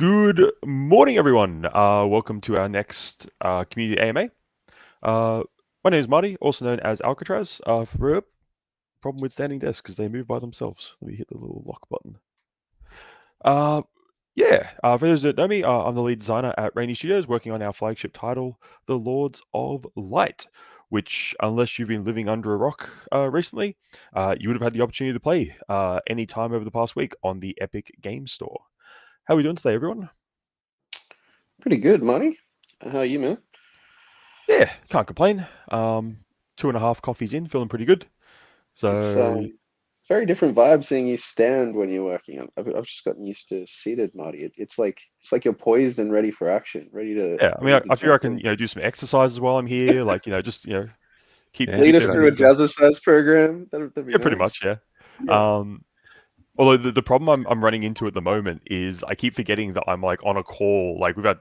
Good morning, everyone. Welcome to our next community AMA. My name is Marty, also known as Alcatraz. Problem with standing desks because they move by themselves. Let me hit the little lock button. For those that know me, I'm the lead designer at Raini Studios, working on our flagship title, The Lords of Light, which, unless you've been living under a rock recently, you would have had the opportunity to play any time over the past week on the Epic Game Store. How are we doing today, everyone? Pretty good, Marty. How are you, man? Yeah, can't complain. 2.5 coffees in, feeling pretty good. It's So very different vibe seeing you stand when you're working. I've just gotten used to seated, Marty. It's like you're poised and ready for action, ready to yeah, I mean, ready I, to I figure I jump can, in. do some exercises while I'm here. Like, just, keep Yeah, keep Lead us the see through a that. jazzercise program. That'd be yeah, pretty much, nice. yeah. Yeah. Um, Although the problem I'm running into at the moment is I keep forgetting that I'm like on a call. Like we've had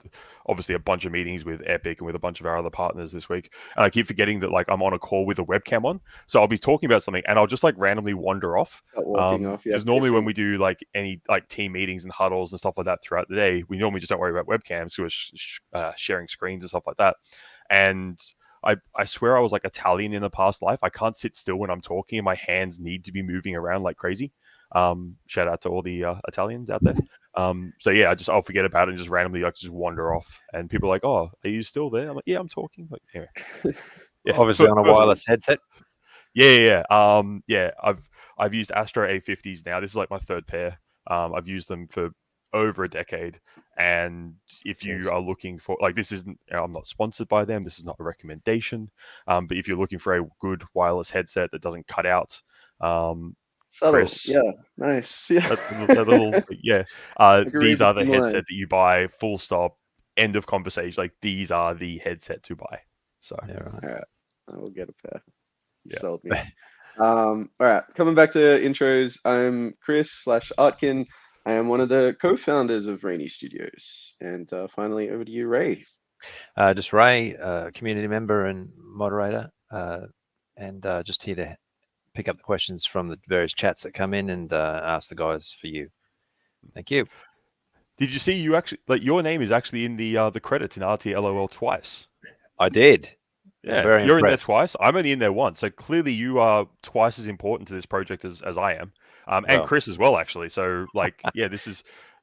obviously a bunch of meetings with Epic and with a bunch of our other partners this week, and I keep forgetting that like I'm on a call with a webcam on. So I'll be talking about something and I'll just like randomly wander off. Start walking off. Yeah, Because normally when pacing. we do like any like team meetings and huddles and stuff like that throughout the day, we normally just don't worry about webcams, so we're sharing screens and stuff like that. And I swear I was like Italian in a past life. I can't sit still when I'm talking, and my hands need to be moving around like crazy. Shout out to all the Italians out there. So yeah, I'll forget about it and just randomly like just wander off, and people are like, "Oh, are you still there?" I'm like, "Yeah, I'm talking." Like, anyway, yeah, Obviously on a Um, wireless headset. yeah. I've used Astro A50s now. This is like my third pair. I've used them for over a decade, and if you Jeez. are looking for like this isn't, I'm not sponsored by them. This is not a recommendation. But if you're looking for a good wireless headset that doesn't cut out, Subtle. Chris, Yeah, nice. Yeah. that little yeah. I can read These are the between the headset lines. that you buy. Full stop. End of conversation. Like these are the headset to buy. So Yeah, right. All right, I will get a pair. You yeah. sold me. All right, coming back to intros, I'm Chris/Artkin. I am one of the co-founders of Rainy Studios. And finally, over to you, Ray. Just Ray, community member and moderator, and just here to pick up the questions from the various chats that come in and ask the guys for you. Thank you. Did you see you actually like your name is actually in the credits in RTLOL twice? I did. I'm Yeah, very you're in there impressed. twice. I'm only in there once. So clearly you are twice as important to this project as I am. And Well, Chris as well, actually. So like, yeah,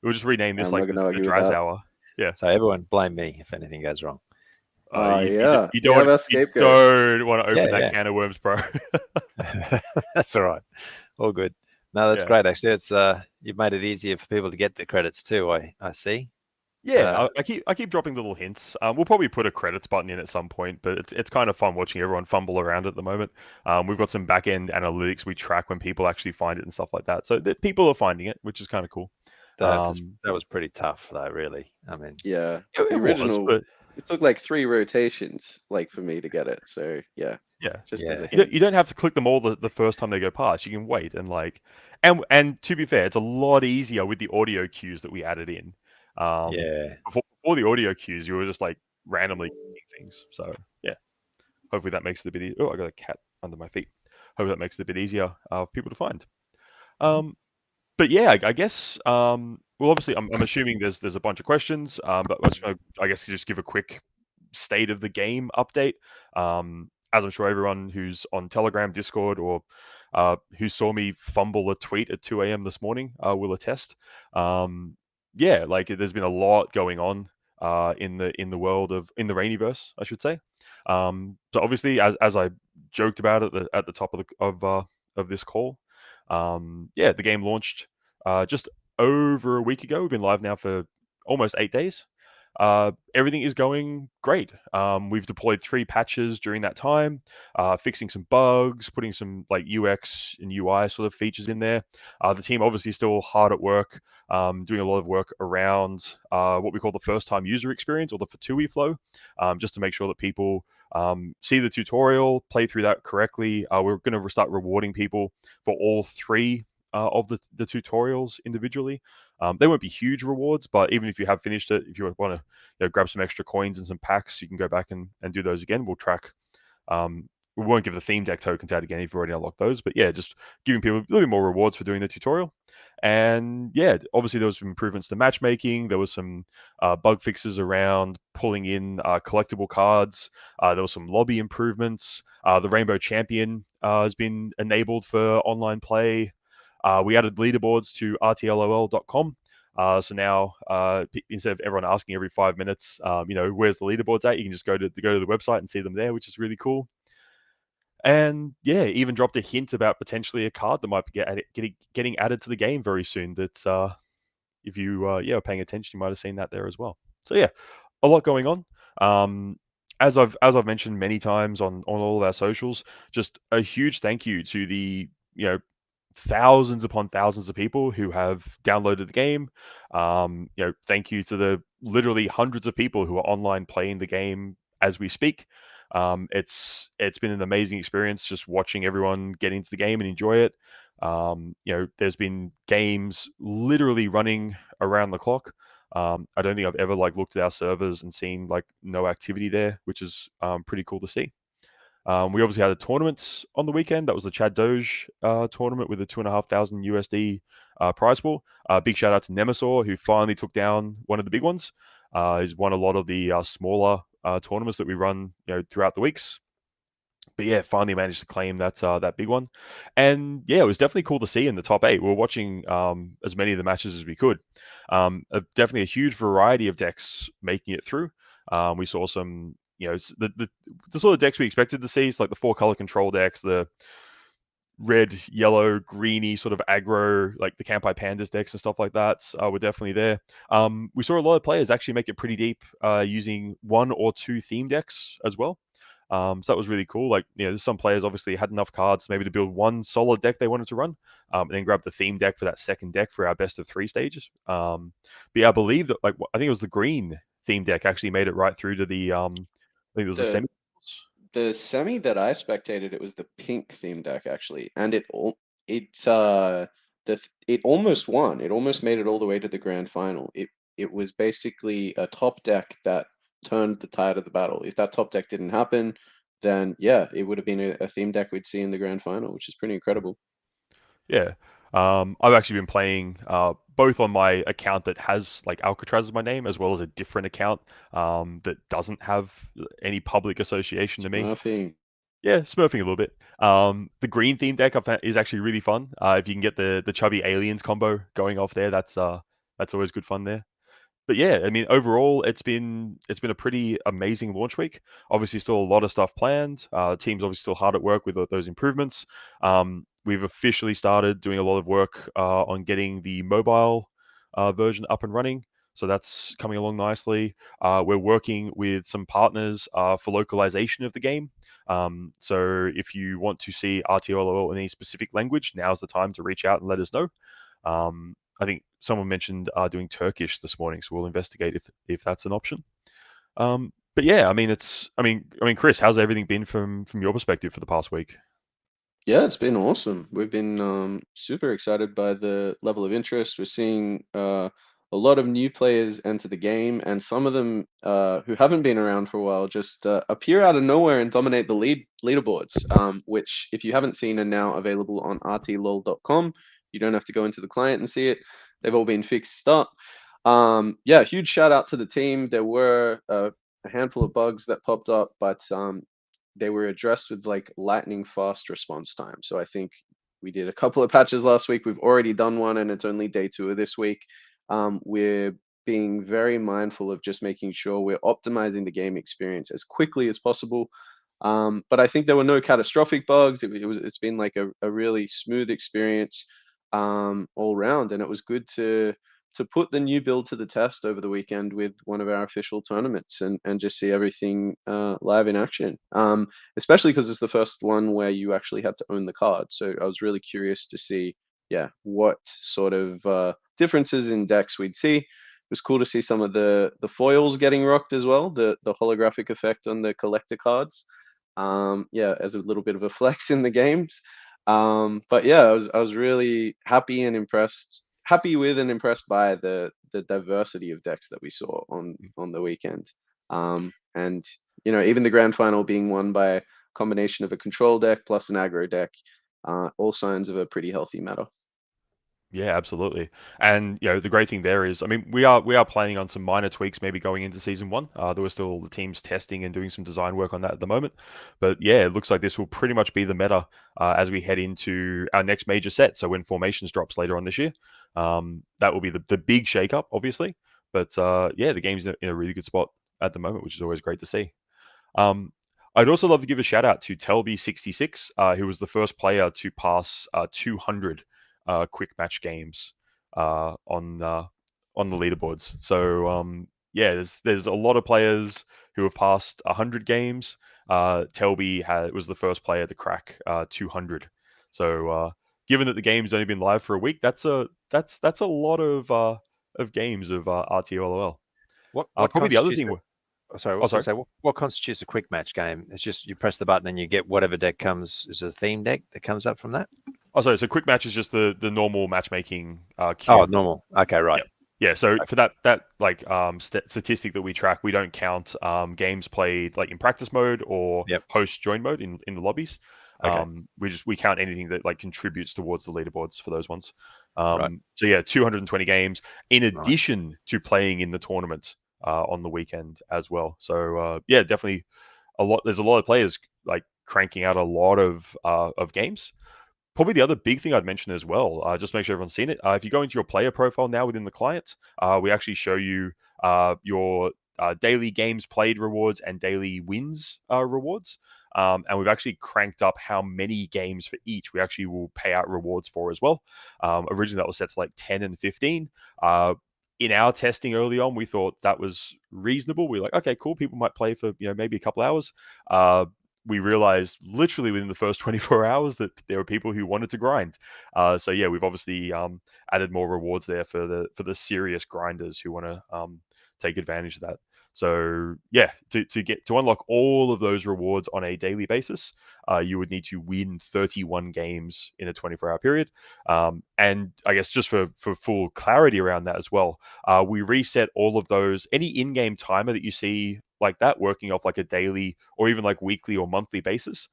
we'll just rename this I'm not like going the to argue with Draz that. Hour. Yeah. so everyone blame me if anything goes wrong. Yeah, You we have don't our you scapegoat. don't want to Yeah, open that yeah. can of worms, bro. That's all right. All good. No, that's Yeah. great. Actually, it's you've made it easier for people to get the credits too. I see. Yeah, Uh, I keep dropping little hints. We'll probably put a credits button in at some point, but it's kind of fun watching everyone fumble around at the moment. We've got some back end analytics we track when people actually find it and stuff like that. So that people are finding it, which is kind of cool. that was pretty tough, though. Really, I mean, Yeah, the It was, original, but it took like 3 rotations, like for me to get it. So yeah, yeah, just as a yeah, you don't, hint. you don't have to click them all the first time they go past. You can wait and like, and to be fair, it's a lot easier with the audio cues that we added in. yeah. Before the audio cues, you were just like randomly things. So yeah. Hopefully that makes it a bit easier. Oh, I got a cat under my feet. Hopefully that makes it a bit easier for people to find. Mhm. Um, but yeah, I guess. Well, obviously, I'm assuming there's a bunch of questions. But I guess just give a quick state of the game update. As I'm sure everyone who's on Telegram, Discord, or who saw me fumble a tweet at 2 a.m. this morning will attest. Um, yeah, like there's been a lot going on in the world in the Rainiverse, I should say. So obviously, as I joked about at the top of this call, yeah, the game launched just over a week ago. We've been live now for almost 8 days. Everything is going great. We've deployed 3 patches during that time, fixing some bugs, putting some like UX and UI sort of features in there. The team obviously still hard at work, doing a lot of work around what we call the first-time user experience or the Fatui flow, just to make sure that people see the tutorial, play through that correctly. We're going to start rewarding people for all 3 of the tutorials individually. They won't be huge rewards, but even if you have finished it, if you want to grab some extra coins and some packs, you can go back and do those again. We'll track. We won't give the theme deck tokens out again if you've already unlocked those, but yeah, just giving people a little bit more rewards for doing the tutorial. And yeah, obviously there was some improvements to matchmaking. There was some bug fixes around pulling in collectible cards. There was some lobby improvements. The Rainbow Champion has been enabled for online play. We added leaderboards to RTLOL.com. So now, instead of everyone asking every 5 minutes, where's the leaderboards at, you can just go to the website and see them there, which is really cool. And yeah, even dropped a hint about potentially a card that might be getting added to the game very soon. That if you are paying attention, you might have seen that there as well. So yeah, a lot going on. As I've mentioned many times on all of our socials, just a huge thank you to the thousands upon thousands of people who have downloaded the game. Thank you to the literally hundreds of people who are online playing the game as we speak. It's been an amazing experience just watching everyone get into the game and enjoy it. There's been games literally running around the clock. I don't think I've ever looked at our servers and seen no activity there, which is pretty cool to see. We obviously had a tournament on the weekend. That was the Chad Doge tournament with a 2,500 USD prize pool. Big shout out to Nemesaur, who finally took down one of the big ones. He's won a lot of the smaller tournaments that we run throughout the weeks. But yeah, finally managed to claim that big one. And yeah, it was definitely cool to see in the top 8. We were watching as many of the matches as we could. Definitely a huge variety of decks making it through. We saw some, the sort of decks we expected to see, so like the 4-color control decks, the red, yellow, greeny sort of aggro, like the Campai Pandas decks and stuff like that were definitely there. We saw a lot of players actually make it pretty deep using 1 or 2 theme decks as well. So that was really cool. There's some players obviously had enough cards maybe to build one solid deck they wanted to run, and then grab the theme deck for that second deck for our best of 3 stages. But yeah, I believe that I think it was the green theme deck actually made it right through to the I think it was the The semi. the semi that I spectated, it was the pink theme deck actually, and it almost won. It almost made it all the way to the grand final. It was basically a top deck that turned the tide of the battle. If that top deck didn't happen, then yeah, it would have been a theme deck we'd see in the grand final, which is pretty incredible. Yeah. I've actually been playing both on my account that has Alcatraz as my name, as well as a different account that doesn't have any public association to me. Smurfing. Yeah, smurfing a little bit. The green theme deck I found is actually really fun. If you can get the chubby aliens combo going off there, that's always good fun there. But yeah, I mean, overall, it's been a pretty amazing launch week. Obviously, still a lot of stuff planned. Team's obviously still hard at work with those improvements. We've officially started doing a lot of work on getting the mobile version up and running. So that's coming along nicely. We're working with some partners for localization of the game. So if you want to see RTLOL in any specific language, now's the time to reach out and let us know. I think someone mentioned doing Turkish this morning, so we'll investigate if that's an option. But yeah, I mean, Chris, how's everything been from your perspective for the past week? Yeah, it's been awesome. We've been super excited by the level of interest. We're seeing a lot of new players enter the game, and some of them who haven't been around for a while just appear out of nowhere and dominate the leaderboards. Which, if you haven't seen, are now available on RTLOL.com. You don't have to go into the client and see it. They've all been fixed up. Yeah, huge shout out to the team. There were a handful of bugs that popped up, but they were addressed with lightning fast response time. So I think we did a couple of patches last week. We've already done one, and it's only day 2 of this week. We're being very mindful of just making sure we're optimizing the game experience as quickly as possible. But I think there were no catastrophic bugs. It's been a really smooth experience all round, and it was good to put the new build to the test over the weekend with one of our official tournaments and just see everything live in action. Especially because it's the first one where you actually had to own the card. So I was really curious to see, yeah, what sort of differences in decks we'd see. It was cool to see some of the foils getting rocked as well, the holographic effect on the collector cards. Yeah, as a little bit of a flex in the games. But yeah, I was really happy with and impressed by the diversity of decks that we saw on the weekend. And even the grand final being won by a combination of a control deck plus an aggro deck, all signs of a pretty healthy meta. Yeah, absolutely. And the great thing there is, I mean, we are planning on some minor tweaks maybe going into season one. There were still the teams testing and doing some design work on that at the moment. But yeah, it looks like this will pretty much be the meta as we head into our next major set. So when formations drops later on this year, that will be the big shakeup, obviously. But yeah, the game's in a really good spot at the moment, which is always great to see. Um, I'd also love to give a shout out to Telby66, who was the first player to pass 200 quick match games on the leaderboards. So yeah, there's a lot of players who have passed 100 games. Telby was the first player to crack 200. So given that the game's only been live for a week, that's a lot of games of RTLOL. What Probably the other constitutes thing. sorry, I Oh, was going to sorry. say, what constitutes a quick match game? It's just you press the button and you get whatever deck comes. Is it a theme deck that comes up from that? Oh, sorry. So quick match is just the normal matchmaking Oh, queue. normal. Okay, right. Yep. Yeah. So Okay. for that like statistic that we track, we don't count games played like in practice mode or Yep. host join mode in the lobbies. Okay. We count anything that like contributes towards the leaderboards for those ones. Right. So yeah, 220 games in Nice. addition to playing in the tournament on the weekend as well. So yeah, definitely a lot. There's a lot of players like cranking out a lot of games. Probably the other big thing I'd mention as well, just make sure everyone's seen it. If you go into your player profile now within the client, we actually show you your daily games played rewards and daily wins rewards. And we've actually cranked up how many games for each we actually will pay out rewards for as well. Originally, that was set to like 10 and 15. In our testing early on, we thought that was reasonable. We are like, okay, cool. People might play for maybe a couple hours. We realized literally within the first 24 hours that there were people who wanted to grind. So yeah, we've obviously added more rewards there for the serious grinders who want to take advantage of that. So yeah, to unlock all of those rewards on a daily basis, you would need to win 31 games in a 24-hour period. And I guess just for full clarity around that as well, we reset all of those. Any in-game timer that you see like that working off like a daily or even like weekly or monthly basis,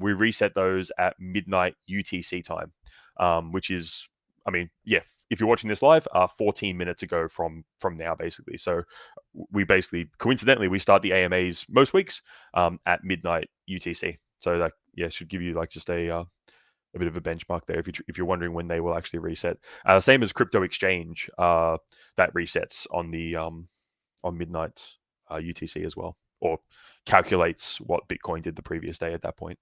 we reset those at midnight UTC time, which is, I mean, yeah, if you're watching this live, 14 minutes ago from now, basically. So we basically, coincidentally, we start the AMAs most weeks at midnight UTC. So that, yeah, should give you like just a bit of a benchmark there if you're wondering when they will actually reset. Same as crypto exchange, that resets on midnight UTC as well, or calculates what Bitcoin did the previous day at that point.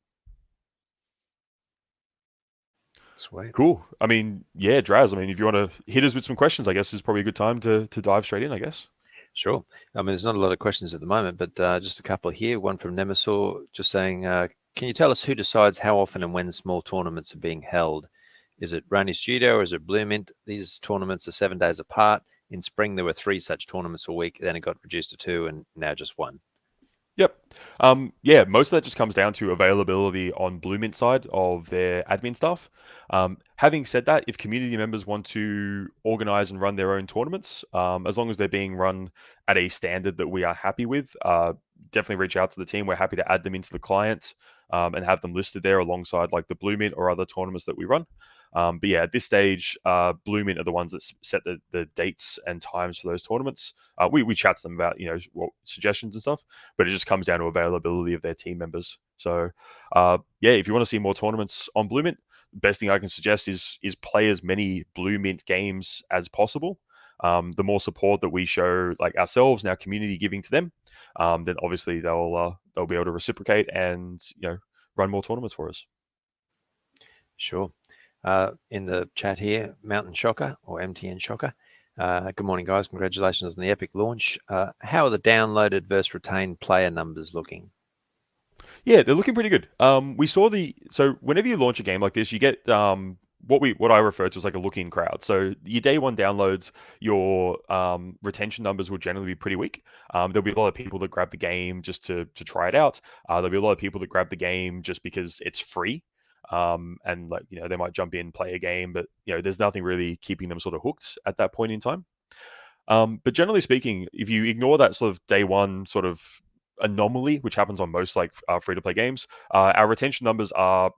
Sweet. Cool. I mean, yeah, Draz, I mean, if you want to hit us with some questions, I guess is probably a good time to dive straight in, I guess. Sure. I mean, there's not a lot of questions at the moment, but just a couple here. One from Nemesaur just saying, can you tell us who decides how often and when small tournaments are being held? Is it Raini Studio or is it Blue Mint? These tournaments are 7 days apart. In spring, there were 3 such tournaments a week. Then it got reduced to 2 and now just 1. Yep. Yeah, most of that just comes down to availability on Blue Mint side of their admin staff. Having said that, if community members want to organize and run their own tournaments, as long as they're being run at a standard that we are happy with, definitely reach out to the team. We're happy to add them into the client and have them listed there alongside like the Blue Mint or other tournaments that we run. But yeah, at this stage, Blue Mint are the ones that set the dates and times for those tournaments. We chat to them about what suggestions and stuff, but it just comes down to availability of their team members. So yeah, if you want to see more tournaments on Blue Mint, best thing I can suggest is play as many Blue Mint games as possible. The more support that we show, like ourselves and our community giving to them, then obviously they'll be able to reciprocate and run more tournaments for us. Sure. In the chat here, Mountain Shocker or MTN Shocker. Good morning, guys. Congratulations on the epic launch. How are the downloaded versus retained player numbers looking? Yeah, they're looking pretty good. We saw so whenever you launch a game like this, you get what I refer to as like a look-in crowd. So your day one downloads, your retention numbers will generally be pretty weak. There'll be a lot of people that grab the game just to try it out. There'll be a lot of people that grab the game just because it's free. And like they might jump in, play a game, but there's nothing really keeping them sort of hooked at that point in time. But generally speaking, if you ignore that sort of day one sort of anomaly, which happens on most like free to play games, our retention numbers are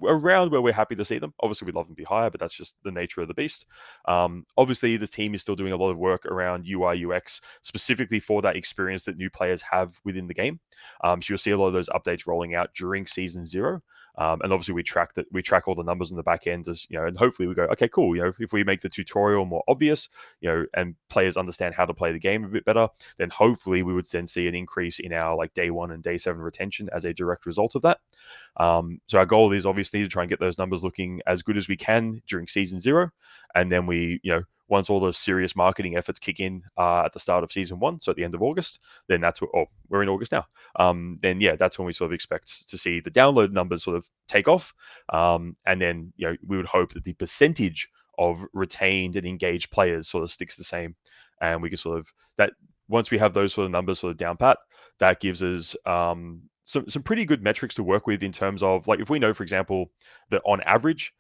around where we're happy to see them. Obviously, we'd love them to be higher, but that's just the nature of the beast. Obviously, the team is still doing a lot of work around UI UX, specifically for that experience that new players have within the game. So you'll see a lot of those updates rolling out during season 0. And obviously, we track all the numbers on the back end, as and hopefully we go, okay, cool. If we make the tutorial more obvious, and players understand how to play the game a bit better, then hopefully we would then see an increase in our like day 1 and day 7 retention as a direct result of that. So our goal is obviously to try and get those numbers looking as good as we can during season 0, and then we, once all the serious marketing efforts kick in at the start of season 1, so at the end of August, then that's what. Oh, we're in August now. Then that's when we sort of expect to see the download numbers sort of take off, and then we would hope that the percentage of retained and engaged players sort of sticks the same, and we can sort of that once we have those sort of numbers sort of down pat, that gives us some pretty good metrics to work with in terms of, like, if we know, for example, that on average,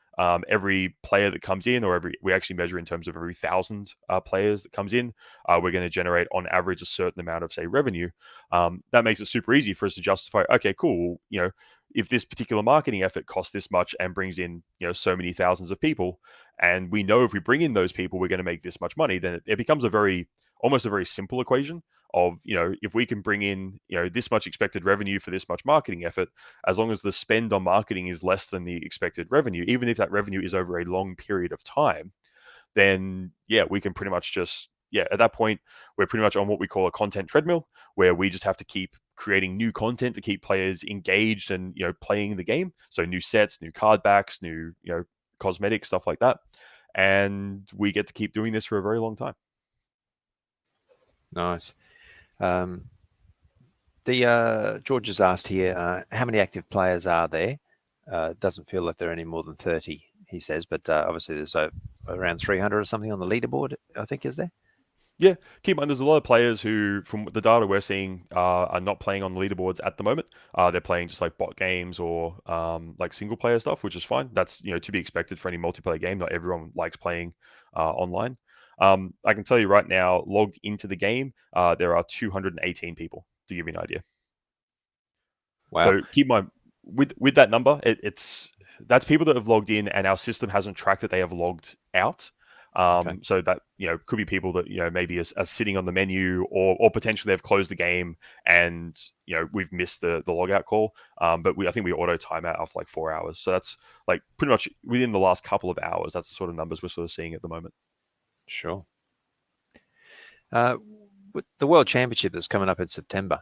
every player that comes in, or we actually measure in terms of every 1,000 players that comes in, we're going to generate on average a certain amount of, say, revenue. That makes it super easy for us to justify, okay, cool, if this particular marketing effort costs this much and brings in, so many thousands of people, and we know if we bring in those people, we're going to make this much money, then it becomes almost a very simple equation of, if we can bring in, this much expected revenue for this much marketing effort, as long as the spend on marketing is less than the expected revenue, even if that revenue is over a long period of time, then we can pretty much just, at that point, we're pretty much on what we call a content treadmill, where we just have to keep creating new content to keep players engaged and, playing the game. So new sets, new card backs, new, cosmetics, stuff like that. And we get to keep doing this for a very long time. Nice. George has asked here, how many active players are there? Doesn't feel like there are any more than 30, he says, but obviously there's around 300 or something on the leaderboard, I think, is there? Yeah, keep in mind, there's a lot of players who, from the data we're seeing, are not playing on the leaderboards at the moment. They're playing just like bot games or like single player stuff, which is fine. That's to be expected for any multiplayer game. Not everyone likes playing online. I can tell you right now, logged into the game, there are 218 people, to give you an idea. Wow. So keep in mind, with that number, that's people that have logged in, and our system hasn't tracked that they have logged out. Okay. So that could be people that maybe are sitting on the menu, or potentially they've closed the game and we've missed the logout call. But I think we auto timeout after like 4 hours. So that's like pretty much within the last couple of hours. That's the sort of numbers we're sort of seeing at the moment. Sure. With the World Championship that's coming up in September,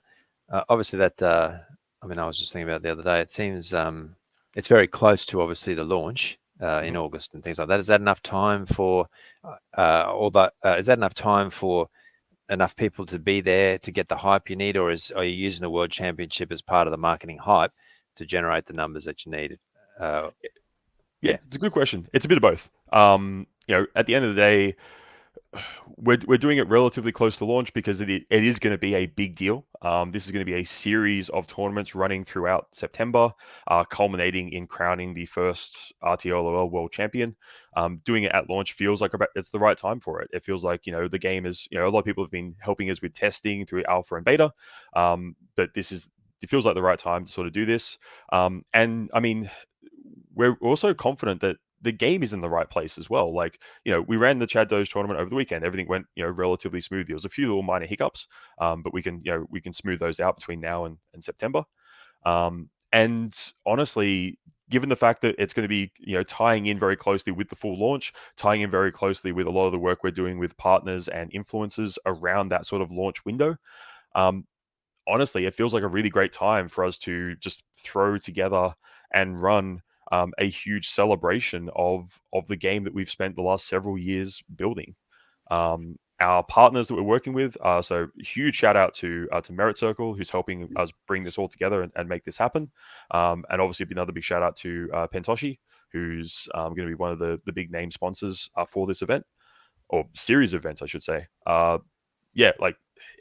obviously that, I was just thinking about it the other day. It seems it's very close to obviously the launch in August and things like that. Is that enough time for is that enough time for enough people to be there to get the hype you need, or are you using the World Championship as part of the marketing hype to generate the numbers that you need? Yeah, it's a good question. It's a bit of both. At the end of the day, we're doing it relatively close to launch because it is going to be a big deal. This is going to be a series of tournaments running throughout September, culminating in crowning the first RTLOL World Champion. Doing it at launch feels like it's the right time for it. It feels like the game is, a lot of people have been helping us with testing through alpha and beta, but it feels like the right time to sort of do this. And I mean, we're also confident that the game is in the right place as well. Like, we ran the Chad Doge Tournament over the weekend. Everything went, relatively smooth. There was a few little minor hiccups, but we can smooth those out between now and September. And honestly, given the fact that it's going to be, tying in very closely with the full launch, tying in very closely with a lot of the work we're doing with partners and influencers around that sort of launch window, honestly, it feels like a really great time for us to just throw together and run a huge celebration of the game that we've spent the last several years building. Our partners that we're working with, so huge shout out to Merit Circle, who's helping us bring this all together and make this happen. And obviously another big shout out to Pentoshi, who's going to be one of the big name sponsors for this event, or series of events, I should say. Like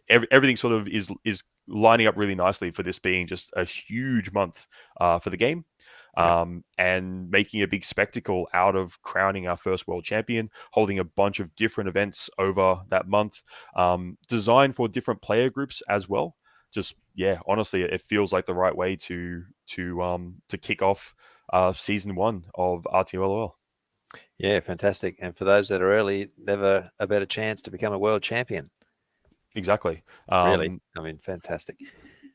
everything sort of is lining up really nicely for this being just a huge month for the game. And making a big spectacle out of crowning our first world champion, holding a bunch of different events over that month, designed for different player groups as well. Just honestly, it feels like the right way to kick off season 1 of RTLOL. Yeah, fantastic. And for those that are early, never a better chance to become a world champion. Exactly. Really, I mean, fantastic.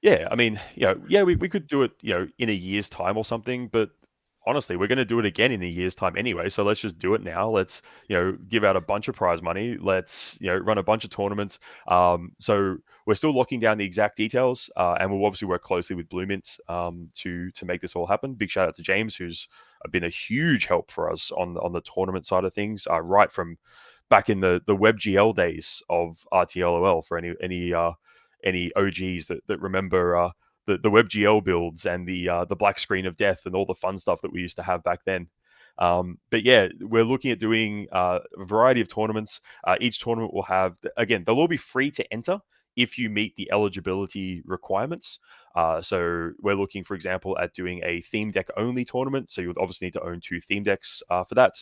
Yeah, I mean, yeah, we could do it, in a year's time or something, but honestly, we're going to do it again in a year's time anyway. So let's just do it now. Let's, give out a bunch of prize money. Let's, run a bunch of tournaments. So we're still locking down the exact details, and we'll obviously work closely with Blue Mint to make this all happen. Big shout out to James, who's been a huge help for us on the tournament side of things, right from back in the WebGL days of RTLOL for any OGs that remember the WebGL builds and the black screen of death and all the fun stuff that we used to have back then. But yeah, we're looking at doing a variety of tournaments. Each tournament will have, again, they'll all be free to enter if you meet the eligibility requirements. So we're looking, for example, at doing a theme deck only tournament. So you would obviously need to own 2 theme decks for that.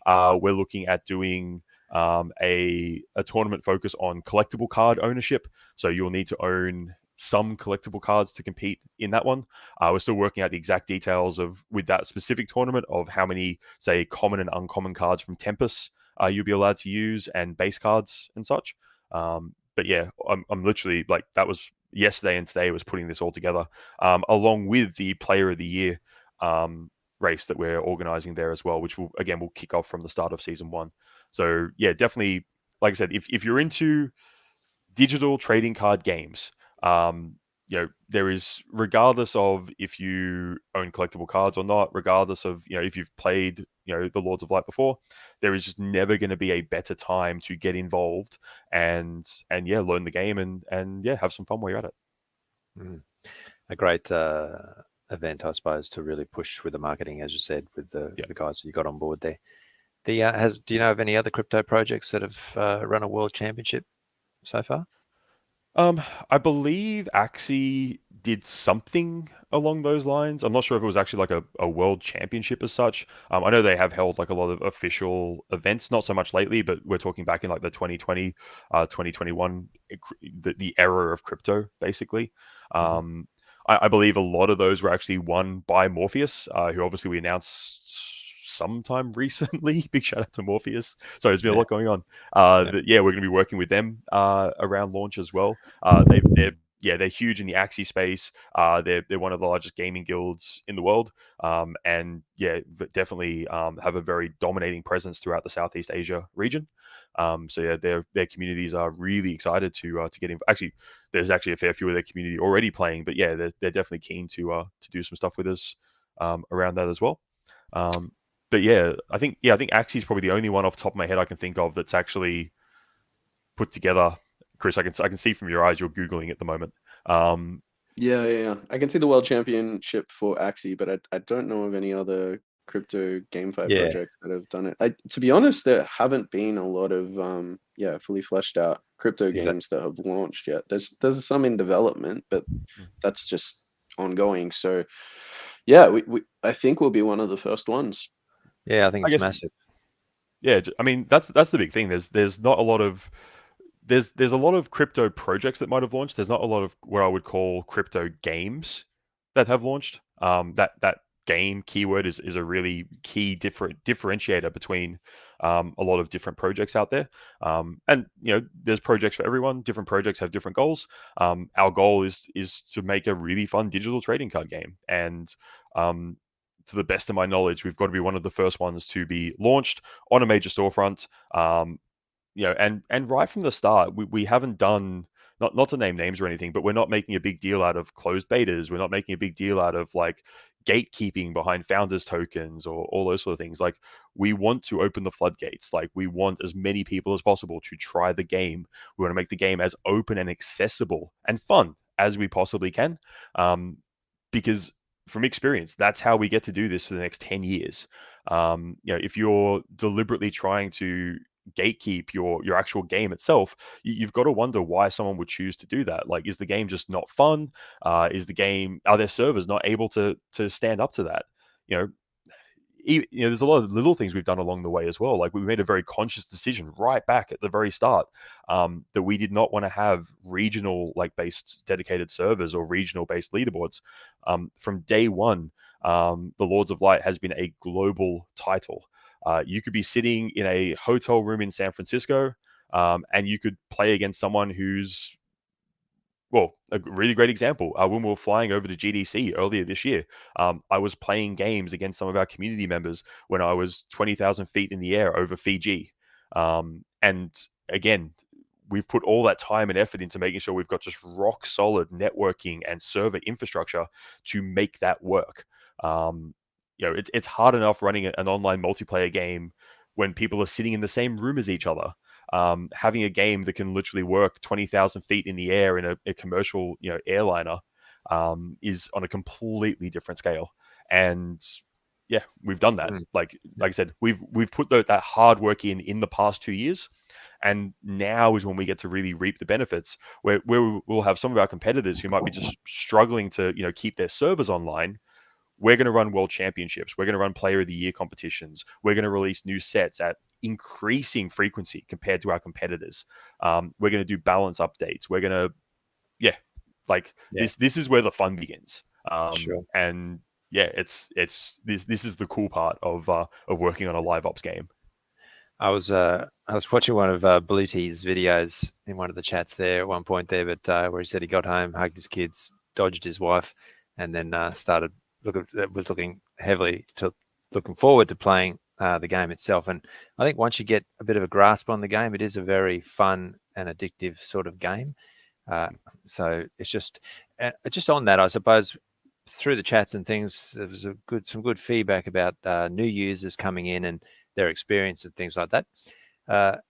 We're looking at doing a tournament focus on collectible card ownership. So you'll need to own some collectible cards to compete in that one. We're still working out the exact details with that specific tournament of how many, say, common and uncommon cards from Tempest you'll be allowed to use, and base cards and such. But yeah, I'm literally like, that was yesterday, and today was putting this all together, along with the Player of the Year race that we're organizing there as well, which will kick off from the start of season 1. So yeah, definitely, like I said, if you're into digital trading card games, there is, regardless of if you own collectible cards or not, regardless of if you've played the Lords of Light before, there is just never going to be a better time to get involved and yeah, learn the game and yeah, have some fun while you're at it. A great event, I suppose, to really push with the marketing, as you said, with the guys that you got on board there. Do you know of any other crypto projects that have run a world championship so far? I believe Axie did something along those lines. I'm not sure if it was actually like a world championship as such. I know they have held like a lot of official events, not so much lately, but we're talking back in like the 2020, 2021, the era of crypto, basically. I believe a lot of those were actually won by Morpheus, who obviously we announced sometime recently. Big shout out to Morpheus. Sorry, there's been a lot going on. We're going to be working with them around launch as well. They're huge in the Axie space. They're one of the largest gaming guilds in the world, and yeah, definitely have a very dominating presence throughout the Southeast Asia region. So yeah, their communities are really excited to get in. Actually, there's actually a fair few of their community already playing, but yeah, they're definitely keen to do some stuff with us around that as well. But yeah, I think Axie is probably the only one off the top of my head I can think of that's actually put together. Chris, I can see from your eyes you're googling at the moment. Yeah. I can see the World Championship for Axie, but I don't know of any other crypto GameFi projects that have done it. To be honest, there haven't been a lot of fully fleshed out crypto games that have launched yet. There's some in development, but that's just ongoing. So yeah, I think we'll be one of the first ones. Yeah, I think it's massive. Yeah, I mean that's the big thing. There's not a lot of there's a lot of crypto projects that might have launched. There's not a lot of what I would call crypto games that have launched. That game keyword is a really key differentiator between a lot of different projects out there. And there's projects for everyone. Different projects have different goals. Our goal is to make a really fun digital trading card game, and to the best of my knowledge, we've got to be one of the first ones to be launched on a major storefront. And right from the start, we haven't done, not to name names or anything, but we're not making a big deal out of closed betas. We're not making a big deal out of like gatekeeping behind founders tokens or all those sort of things. Like, we want to open the floodgates. Like, we want as many people as possible to try the game. We want to make the game as open and accessible and fun as we possibly can. Because from experience, that's how we get to do this for the next 10 years. If you're deliberately trying to gatekeep your actual game itself, you've got to wonder why someone would choose to do that. Like, is the game just not fun? Are their servers not able to stand up to that? There's a lot of little things we've done along the way as well. Like, we made a very conscious decision right back at the very start, that we did not want to have regional based dedicated servers or regional based leaderboards. From day one, the Lords of Light has been a global title. You could be sitting in a hotel room in San Francisco, and you could play against someone who's, well, a really great example. When we were flying over to GDC earlier this year, I was playing games against some of our community members when I was 20,000 feet in the air over Fiji. And again, we've put all that time and effort into making sure we've got just rock solid networking and server infrastructure to make that work. It's hard enough running an online multiplayer game when people are sitting in the same room as each other. Having a game that can literally work 20,000 feet in the air in a commercial, airliner, is on a completely different scale. And yeah, we've done that. Like I said, we've put that hard work in the past 2 years, and now is when we get to really reap the benefits. Where we'll have some of our competitors who might be just struggling to keep their servers online. We're going to run world championships. We're going to run player of the year competitions. We're going to release new sets at increasing frequency compared to our competitors. We're going to do balance updates. We're going to, this is where the fun begins. Sure. And yeah, it's this is the cool part of working on a live ops game. I was watching one of Blue T's videos in one of the chats there at one point there, but where he said he got home, hugged his kids, dodged his wife, and then was looking forward to playing the game itself. And I think once you get a bit of a grasp on the game, it is a very fun and addictive sort of game. So it's just on that, I suppose, through the chats and things, there was some good feedback about new users coming in and their experience and things like that.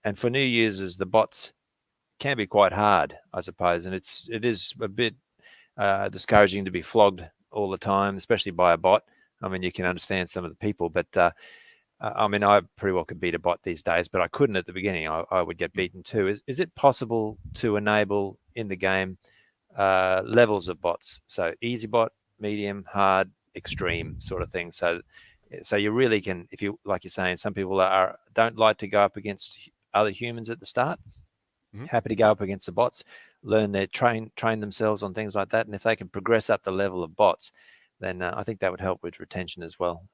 And for new users, the bots can be quite hard, I suppose, and it is a bit discouraging to be flogged all the time, especially by a bot. I mean, you can understand some of the people, but I mean, I pretty well could beat a bot these days, but I couldn't at the beginning. I would get beaten too. Is it possible to enable in the game levels of bots? So easy bot, medium, hard, extreme sort of thing. So you really can, if you, like you're saying, some people don't like to go up against other humans at the start. Happy to go up against the bots, learn their train themselves on things like that. And if they can progress up the level of bots, then I think that would help with retention as well.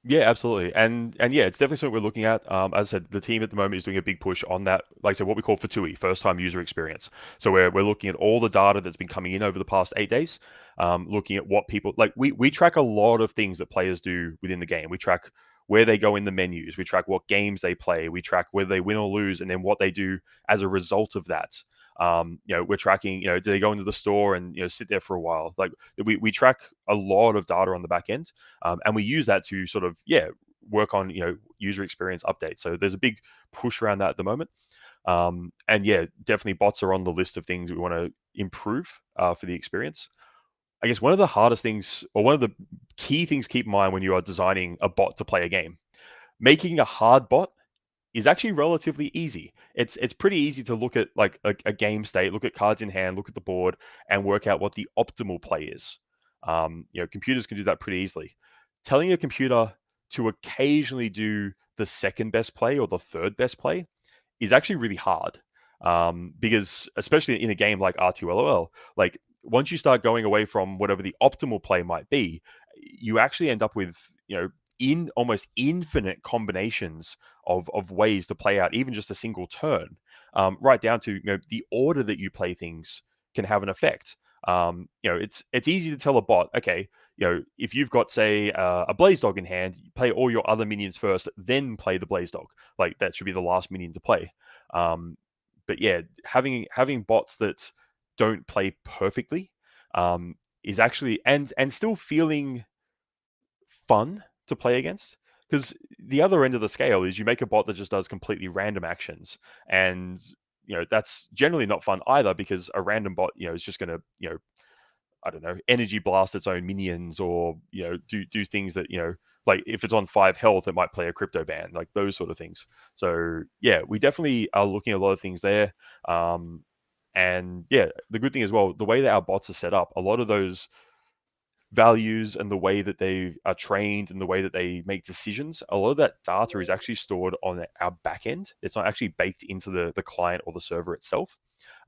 Yeah, absolutely. And yeah, it's definitely something we're looking at. As I said, the team at the moment is doing a big push on that, like I said, what we call FTUI, first time user experience. So we're looking at all the data that's been coming in over the past 8 days, looking at what people, like we track a lot of things that players do within the game. We track where they go in the menus, we track what games they play, we track whether they win or lose, and then what they do as a result of that. We're tracking, do they go into the store and, sit there for a while? Like we track a lot of data on the back end, and we use that to sort of, work on, user experience updates. So there's a big push around that at the moment. And yeah, definitely bots are on the list of things we want to improve for the experience. I guess one of the hardest things, or one of the key things to keep in mind when you are designing a bot to play a game, making a hard bot is actually relatively easy. It's pretty easy to look at like a game state, look at cards in hand, look at the board, and work out what the optimal play is. Computers can do that pretty easily. Telling a computer to occasionally do the second best play or the third best play is actually really hard. Because especially in a game like RTLOL, like once you start going away from whatever the optimal play might be, you actually end up with, in almost infinite combinations of ways to play out even just a single turn, right down to, the order that you play things can have an effect. It's easy to tell a bot, okay, if you've got, say, a Blaze Dog in hand, you play all your other minions first, then play the Blaze Dog. Like that should be the last minion to play. But yeah, having bots that don't play perfectly is actually, and still feeling fun to play against. Because the other end of the scale is you make a bot that just does completely random actions, and that's generally not fun either, because a random bot is just going to I don't know, energy blast its own minions, or do things that like if it's on 5 health, it might play a crypto ban, like those sort of things. So yeah, we definitely are looking at a lot of things there. And yeah, the good thing as well, the way that our bots are set up, a lot of those values and the way that they are trained and the way that they make decisions, a lot of that data is actually stored on our back end. It's not actually baked into the client or the server itself.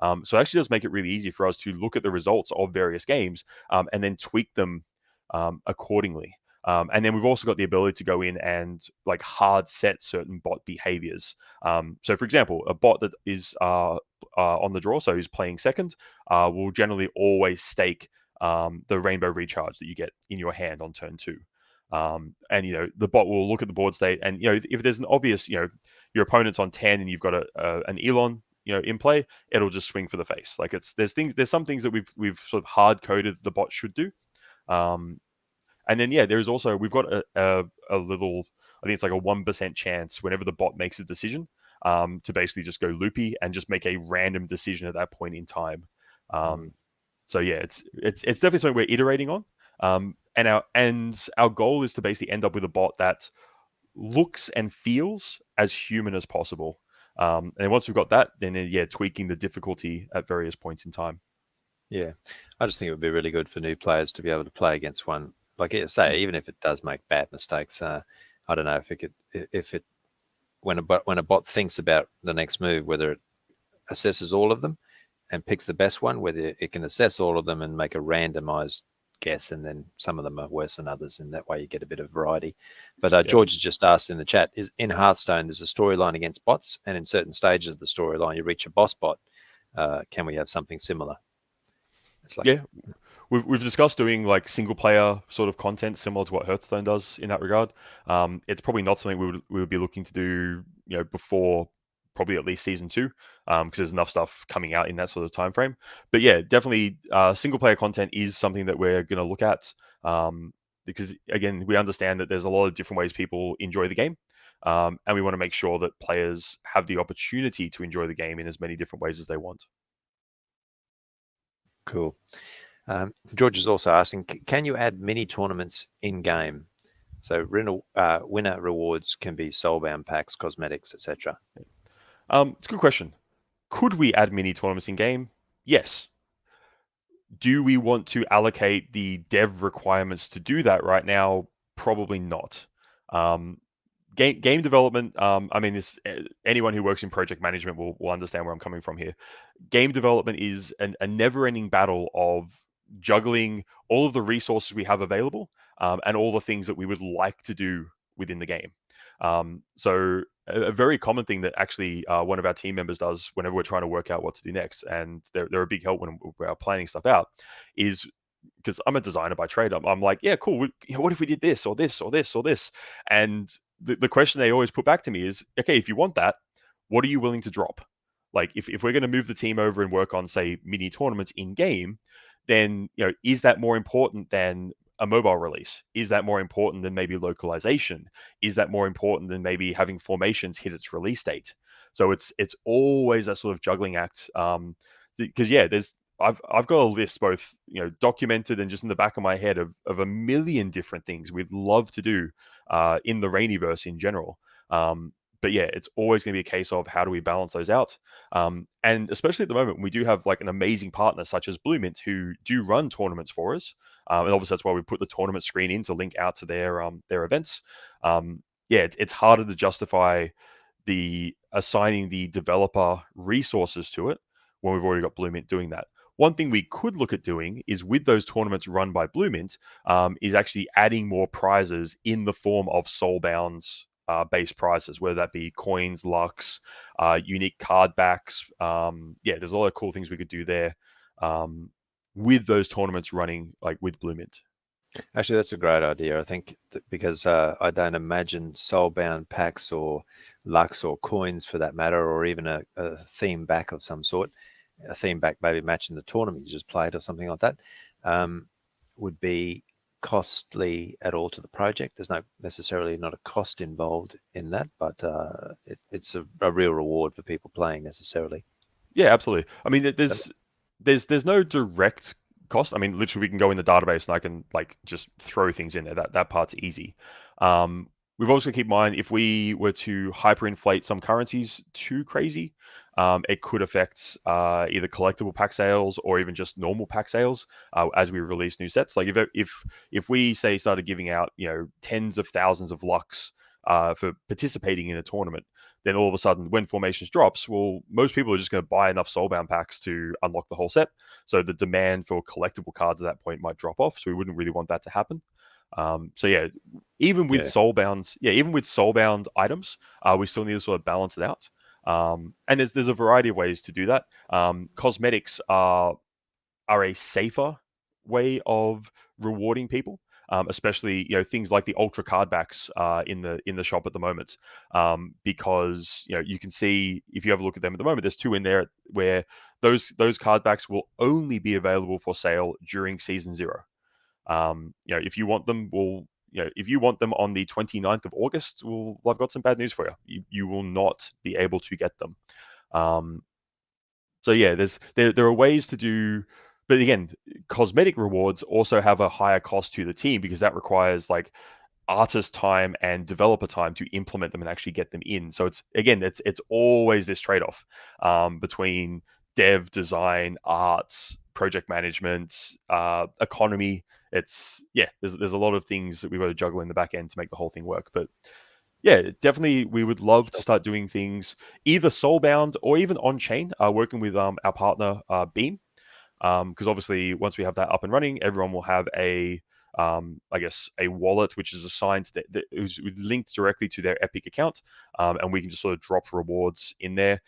So it actually does make it really easy for us to look at the results of various games, and then tweak them accordingly. And then we've also got the ability to go in and like hard set certain bot behaviors. So, for example, a bot that is on the draw, so who's playing second, will generally always stake the rainbow recharge that you get in your hand on turn 2. And the bot will look at the board state, and if there's an obvious, your opponent's on 10 and you've got an Elon, in play, it'll just swing for the face. Like there's some things that we've sort of hard coded the bot should do. And then there's also we've got a little, I think it's like a 1% chance whenever the bot makes a decision, to basically just go loopy and just make a random decision at that point in time. So it's definitely something we're iterating on. And our goal is to basically end up with a bot that looks and feels as human as possible. And once we've got that, then tweaking the difficulty at various points in time. Yeah, I just think it would be really good for new players to be able to play against one. Like say, even if it does make bad mistakes, I don't know if it when a bot thinks about the next move, whether it assesses all of them and picks the best one, whether it can assess all of them and make a randomized guess, and then some of them are worse than others, and that way you get a bit of variety. But George has just asked in the chat, is in Hearthstone there's a storyline against bots, and in certain stages of the storyline you reach a boss bot. Can we have something similar? It's like, we've discussed doing like single player sort of content similar to what Hearthstone does in that regard. It's probably not something we would be looking to do before probably at least season 2, because there's enough stuff coming out in that sort of time frame. But definitely single player content is something that we're going to look at, because again, we understand that there's a lot of different ways people enjoy the game, and we want to make sure that players have the opportunity to enjoy the game in as many different ways as they want. Cool. George is also asking, can you add mini tournaments in game? So winner rewards can be soulbound packs, cosmetics, etc. It's a good question. Could we add mini tournaments in game? Yes. Do we want to allocate the dev requirements to do that right now? Probably not. Game development, anyone who works in project management will understand where I'm coming from here. Game development is a never-ending battle of juggling all of the resources we have available, and all the things that we would like to do within the game. So a very common thing that actually one of our team members does whenever we're trying to work out what to do next, and they're a big help when we're planning stuff out, is because I'm a designer by trade. I'm like, yeah, cool. What if we did this or this or this or this? And the question they always put back to me is, okay, if you want that, what are you willing to drop? Like if we're going to move the team over and work on, say, mini tournaments in game, then is that more important than a mobile release? Is that more important than maybe localization? Is that more important than maybe having formations hit its release date? So it's always that sort of juggling act. Because I've got a list both documented and just in the back of my head of a million different things we'd love to do in the Rainiverse in general. But it's always going to be a case of how do we balance those out? And especially at the moment, we do have like an amazing partner such as Blue Mint who do run tournaments for us. And obviously that's why we put the tournament screen in to link out to their events. It's harder to justify the assigning the developer resources to it when we've already got Blue Mint doing that. One thing we could look at doing is with those tournaments run by Blue Mint, is actually adding more prizes in the form of soulbound base prizes, whether that be coins, lux, unique card backs. There's a lot of cool things we could do there with those tournaments running like with Blue Mint. Actually, that's a great idea. I think because I don't imagine soulbound packs or lux or coins for that matter, or even a theme back of some sort, a theme back maybe matching the tournament you just played or something like that, would be costly at all to the project. There's necessarily not a cost involved in that, but it's a real reward for people playing necessarily. Yeah, absolutely. I mean, there's no direct cost. I mean, literally we can go in the database and I can like just throw things in there. That part's easy. We've also got to keep in mind if we were to hyperinflate some currencies too crazy, it could affect either collectible pack sales or even just normal pack sales as we release new sets. Like if we say started giving out tens of thousands of lux for participating in a tournament, then all of a sudden when formations drops, well, most people are just going to buy enough soulbound packs to unlock the whole set. So the demand for collectible cards at that point might drop off. So we wouldn't really want that to happen. So yeah, even with soulbound items, we still need to sort of balance it out. And there's a variety of ways to do that. Cosmetics are a safer way of rewarding people, especially things like the ultra card backs in the shop at the moment, because you can see if you have a look at them at the moment, there's 2 in there where those card backs will only be available for sale during season 0. If you want them, if you want them on the 29th of August, well, I've got some bad news for you. You will not be able to get them. So yeah, there are ways to do, but again, cosmetic rewards also have a higher cost to the team because that requires like artist time and developer time to implement them and actually get them in. So it's always this trade-off between dev, design, arts, project management, economy. There's a lot of things that we've got to juggle in the back end to make the whole thing work. But yeah, definitely we would love to start doing things either soulbound or even on chain, working with our partner Beam. Because obviously once we have that up and running, everyone will have a wallet which is assigned to that is linked directly to their Epic account, and we can just sort of drop rewards in there.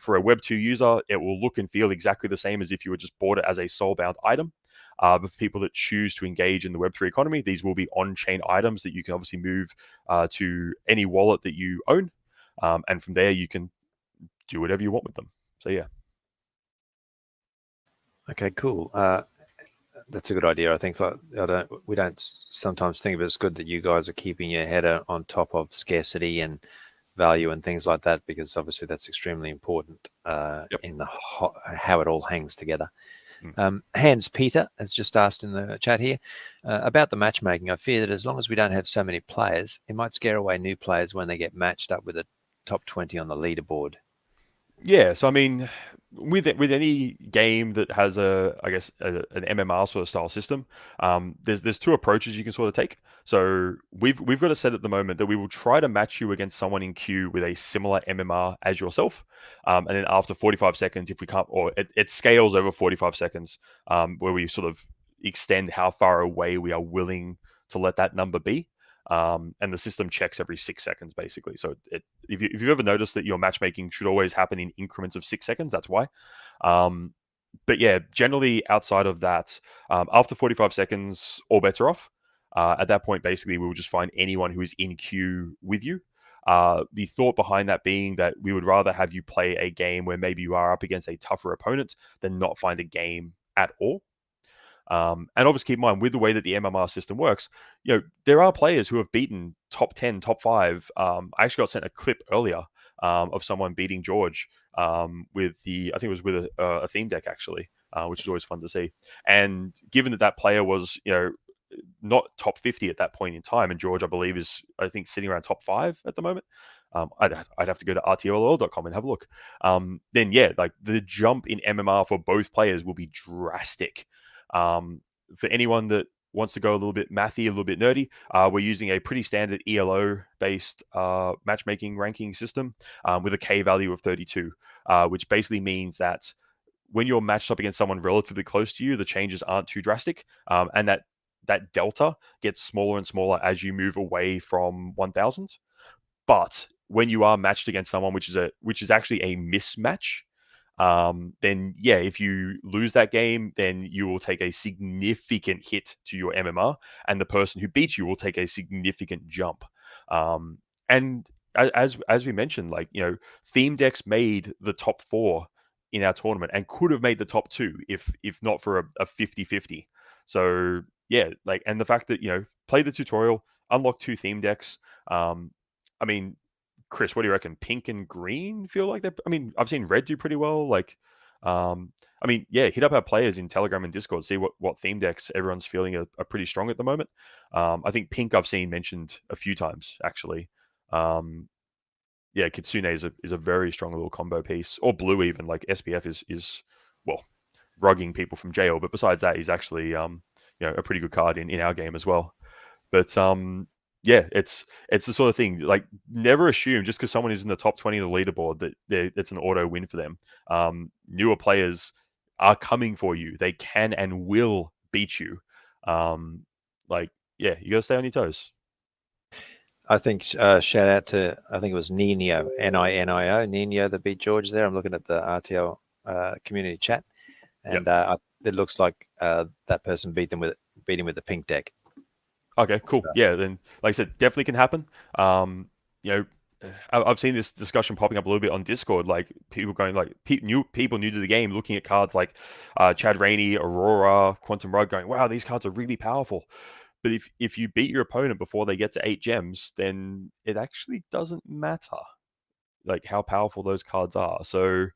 For a Web 2 user, it will look and feel exactly the same as if you were just bought it as a soulbound item. But for people that choose to engage in the Web3 economy, these will be on-chain items that you can obviously move to any wallet that you own, and from there you can do whatever you want with them. So yeah. Okay, cool. That's a good idea. I think we don't sometimes think of it as good that you guys are keeping your head on top of scarcity and value and things like that, because obviously that's extremely important in how it all hangs together. Hans Peter has just asked in the chat here about the matchmaking. I fear that as long as we don't have so many players, it might scare away new players when they get matched up with a top 20 on the leaderboard. Yeah, so I mean, with any game that has an MMR sort of style system, there's 2 approaches you can sort of take. So we've got a set at the moment that we will try to match you against someone in queue with a similar MMR as yourself, and then after 45 seconds, if we can't, or it scales over 45 seconds, where we sort of extend how far away we are willing to let that number be. And the system checks every 6 seconds, basically. So if you've ever noticed that your matchmaking should always happen in increments of 6 seconds, that's why. But yeah, generally outside of that, after 45 seconds, all bets are off. At that point, basically, we will just find anyone who is in queue with you. The thought behind that being that we would rather have you play a game where maybe you are up against a tougher opponent than not find a game at all. And obviously keep in mind, with the way that the MMR system works, there are players who have beaten top 10, top 5. I actually got sent a clip earlier of someone beating George I think it was with a theme deck actually, which is always fun to see. And given that player was, not top 50 at that point in time, and George, I believe, is, I think, sitting around top 5 at the moment. I'd have to go to RTLOL.com and have a look. Then yeah, like the jump in MMR for both players will be drastic. For anyone that wants to go a little bit mathy, a little bit nerdy, we're using a pretty standard ELO-based matchmaking ranking system with a K value of 32, which basically means that when you're matched up against someone relatively close to you, the changes aren't too drastic, and that delta gets smaller and smaller as you move away from 1000. But when you are matched against someone which is actually a mismatch, then yeah, if you lose that game, then you will take a significant hit to your MMR, and the person who beats you will take a significant jump. And as we mentioned, like, theme decks made the top 4 in our tournament and could have made the top 2 if not for a 50-50. So yeah, like, and the fact that play the tutorial, unlock 2 theme decks. I mean, Chris, what do you reckon? Pink and green feel like they're. I mean, I've seen red do pretty well. Like, I mean, yeah, hit up our players in Telegram and Discord, see what theme decks everyone's feeling are pretty strong at the moment. I think pink I've seen mentioned a few times actually. Yeah, Kitsune is a very strong little combo piece, or blue even. Like SPF is well, rugging people from jail, but besides that, he's actually a pretty good card in our game as well. But yeah, it's the sort of thing, like, never assume just because someone is in the top 20 of the leaderboard that it's an auto win for them. Newer players are coming for you. They can and will beat you. Like, yeah, you got to stay on your toes. I think shout out to, I think it was Nino, Ninio, Nino that beat George there. I'm looking at the RTL community chat, Yep. and it looks like that person beat him with the pink deck. Okay, cool. So, Yeah, then, like I said, definitely can happen. You know, I've seen this discussion popping up a little bit on Discord, like people going, like, new people new to the game looking at cards like Chad Raini, Aurora, Quantum Rug, going, wow, these cards are really powerful. But if you beat your opponent before they get to 8 gems, then it actually doesn't matter, like, how powerful those cards are. So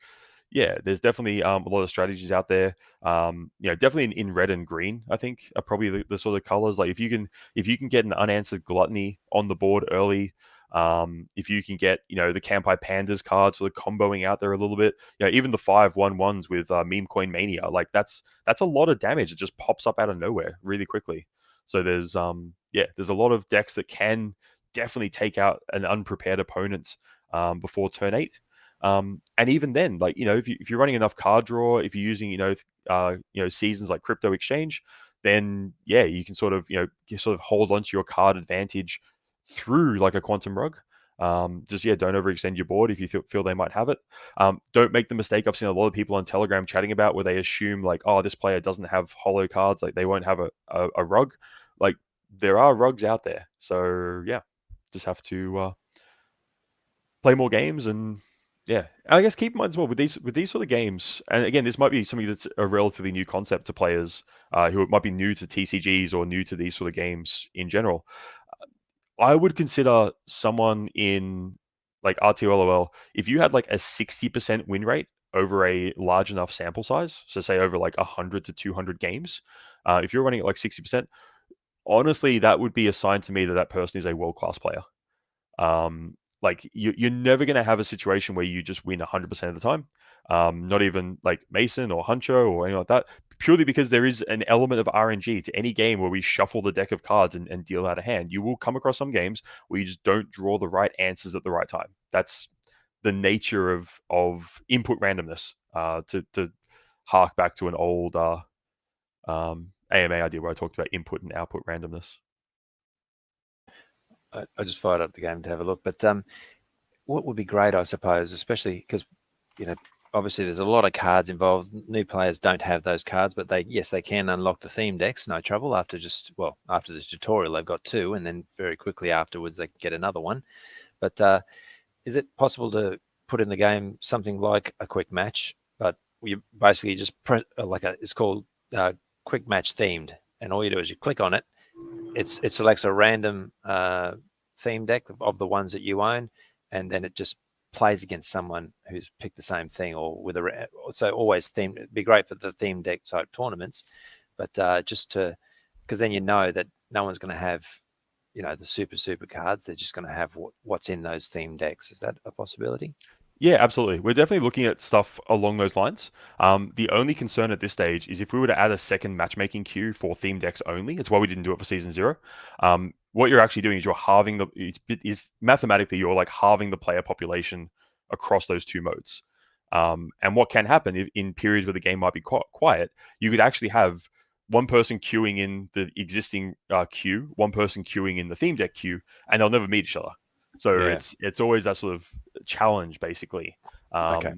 yeah, there's definitely a lot of strategies out there. Definitely in red and green, I think, are probably the sort of colors. Like, if you can get an unanswered gluttony on the board early, if you can get, the Campai Pandas cards sort of comboing out there a little bit, even the 5/1/1s with Meme Coin Mania, like, that's a lot of damage. It just pops up out of nowhere really quickly. So there's a lot of decks that can definitely take out an unprepared opponent before turn 8. And even then, like, if you're running enough card draw, if you're using, seasons like Crypto Exchange, then yeah, you can sort of, you sort of hold onto your card advantage through like a Quantum Rug. Just, yeah, don't overextend your board if you feel they might have it. Don't make the mistake I've seen a lot of people on Telegram chatting about, where they assume like, oh, this player doesn't have holo cards, like they won't have a rug. Like, there are rugs out there. So yeah, just have to play more games. And yeah, I guess keep in mind as well with these sort of games, and again, this might be something that's a relatively new concept to players who might be new to TCGs or new to these sort of games in general. I would consider someone in like RTLOL, if you had like a 60% win rate over a large enough sample size, so say over like 100 to 200 games, if you're running at like 60%, honestly, that would be a sign to me that that person is a world-class player. Like, you're never going to have a situation where you just win 100% of the time. Not even like Mason or Huncho or anything like that, purely because there is an element of RNG to any game where we shuffle the deck of cards and deal out a hand. You will come across some games where you just don't draw the right answers at the right time. That's the nature of input randomness. To hark back to an old AMA idea where I talked about input and output randomness. I just fired up the game to have a look. But what would be great, I suppose, especially because, obviously there's a lot of cards involved. New players don't have those cards, but they can unlock the theme decks, no trouble. After the tutorial, they've got 2, and then very quickly afterwards they get another one. But is it possible to put in the game something like a quick match, but you basically just press it's called quick match themed, and all you do is you click on it. It selects a random theme deck of the ones that you own, and then it just plays against someone who's picked the same thing, or with so always themed. It'd be great for the theme deck type tournaments, but because then you know that no one's going to have the super cards. They're just going to have what's in those theme decks. Is that a possibility? Yeah, absolutely. We're definitely looking at stuff along those lines. The only concern at this stage is if we were to add a second matchmaking queue for theme decks only. It's why we didn't do it for season 0. What you're actually doing is you're halving mathematically, you're like halving the player population across those 2 modes. And what can happen in periods where the game might be quiet, you could actually have one person queuing in the existing queue, one person queuing in the theme deck queue, and they'll never meet each other. So Yeah. it's always that sort of challenge, basically. Okay.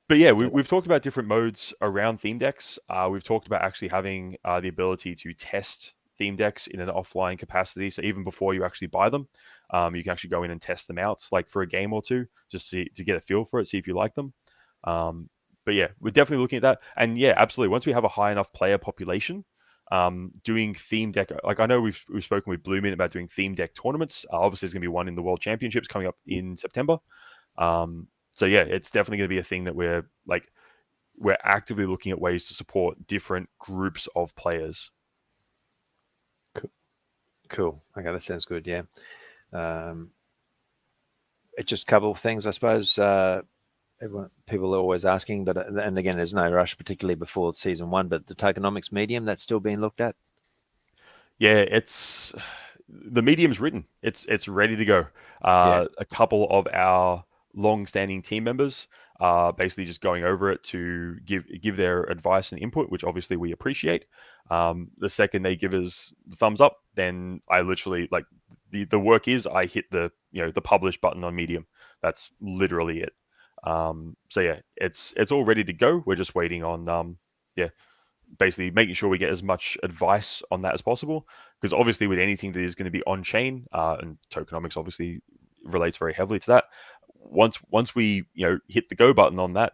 But yeah, we've talked about different modes around theme decks. We've talked about actually having the ability to test theme decks in an offline capacity. So even before you actually buy them, you can actually go in and test them out, like for a game or two, just to get a feel for it, see if you like them. But yeah, we're definitely looking at that. And yeah, absolutely. Once we have a high enough player population, doing theme deck, like I know we've spoken with Blue Mint about doing theme deck tournaments. Obviously, there's going to be one in the World Championships coming up in September. So yeah, it's definitely going to be a thing that we're actively looking at ways to support different groups of players. Cool. Okay, that sounds good. Yeah. It's just a couple of things, I suppose. People are always asking, and again, there's no rush, particularly before season 1. But the tokenomics medium, that's still being looked at. Yeah, it's the medium's written. It's ready to go. A couple of our long-standing team members are basically just going over it to give their advice and input, which obviously we appreciate. The second they give us the thumbs up, then I literally like the work is I hit the the publish button on Medium. That's literally it. So yeah, it's all ready to go. We're just waiting on basically making sure we get as much advice on that as possible, because obviously with anything that is going to be on chain, and tokenomics obviously relates very heavily to that. Once we hit the go button on that,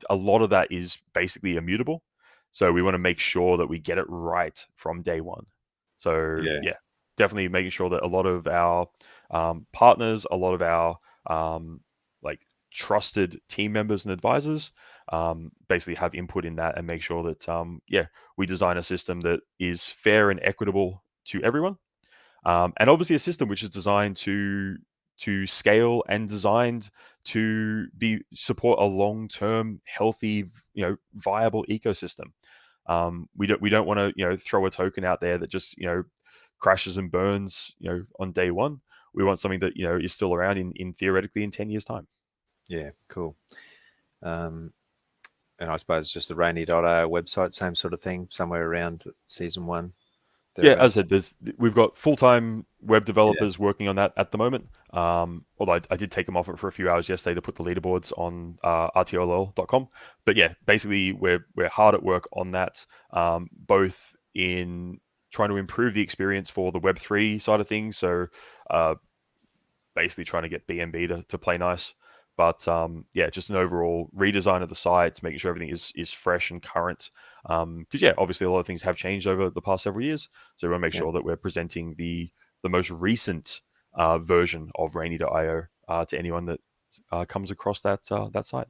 a lot of that is basically immutable. So we want to make sure that we get it right from day one. So yeah, definitely making sure that a lot of our partners, a lot of our like trusted team members and advisors basically have input in that and make sure that we design a system that is fair and equitable to everyone, and obviously a system which is designed to scale and designed to be support a long-term healthy viable ecosystem. We don't want to throw a token out there that just crashes and burns on day one. We want something that is still around in theoretically in 10 years time. Yeah, cool. And I suppose just the Raini.io website, same sort of thing, somewhere around season 1. Yeah, as I said, we've got full-time web developers working on that at the moment. Although I did take them off it for a few hours yesterday to put the leaderboards on RTLOL.com. But yeah, basically we're hard at work on that, both in trying to improve the experience for the Web3 side of things. So basically trying to get BNB to play nice. But just an overall redesign of the site, making sure everything is fresh and current. Because obviously a lot of things have changed over the past several years. So we want to make sure that we're presenting the most recent version of Raini.io to anyone that comes across that site.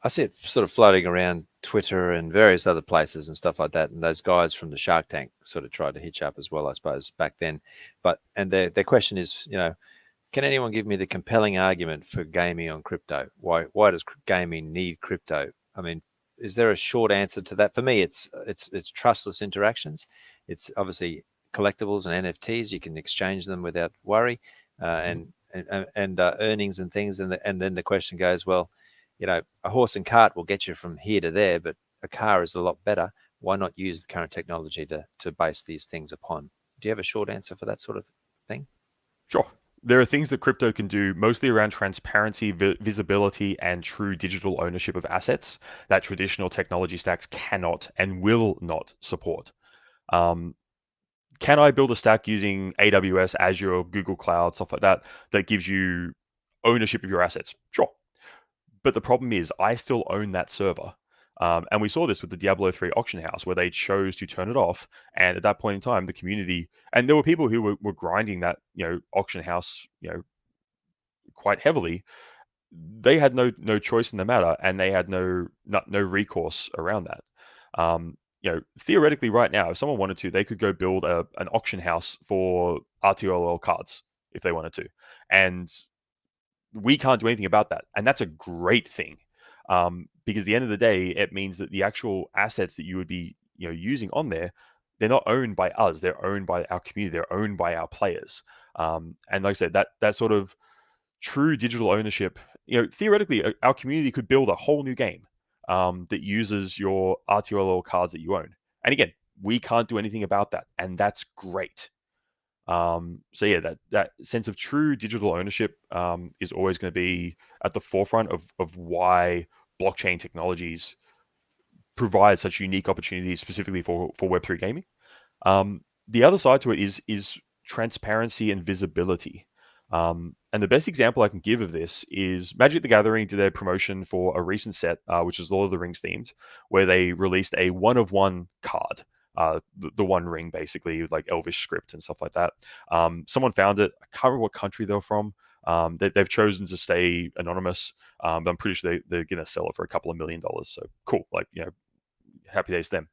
I see it sort of floating around Twitter and various other places and stuff like that. And those guys from the Shark Tank sort of tried to hitch up as well, I suppose, back then. And their question is, can anyone give me the compelling argument for gaming on crypto? Why does gaming need crypto? I mean, is there a short answer to that? For me, it's trustless interactions. It's obviously collectibles and NFTs. You can exchange them without worry, and earnings and things. And then the question goes, well, a horse and cart will get you from here to there, but a car is a lot better. Why not use the current technology to base these things upon? Do you have a short answer for that sort of thing? Sure. There are things that crypto can do, mostly around transparency, visibility, and true digital ownership of assets that traditional technology stacks cannot and will not support. Can I build a stack using AWS, Azure, Google Cloud, stuff like that, that gives you ownership of your assets? Sure. But the problem is I still own that server. And we saw this with the Diablo 3 auction house where they chose to turn it off. And at that point in time, the community, and there were people who were grinding that, auction house, quite heavily. They had no choice in the matter, and they had no recourse around that. Theoretically right now, if someone wanted to, they could go build an auction house for RTLOL cards if they wanted to. And we can't do anything about that. And that's a great thing. Because at the end of the day, it means that the actual assets that you would be using on there, they're not owned by us. They're owned by our community. They're owned by our players. And like I said, that sort of true digital ownership, theoretically, our community could build a whole new game that uses your RTLOL cards that you own. And again, we can't do anything about that. And that's great. So yeah, that sense of true digital ownership is always going to be at the forefront of why blockchain technologies provide such unique opportunities specifically for Web3 gaming. The other side to it is transparency and visibility. And the best example I can give of this is Magic the Gathering did a promotion for a recent set, which is Lord of the Rings themed, where they released a 1-of-1 card. The One Ring, basically, like Elvish script and stuff like that. Someone found it. I can't remember what country they're from. They've chosen to stay anonymous, but I'm pretty sure they're going to sell it for a couple of $1 million. So cool, happy days to them.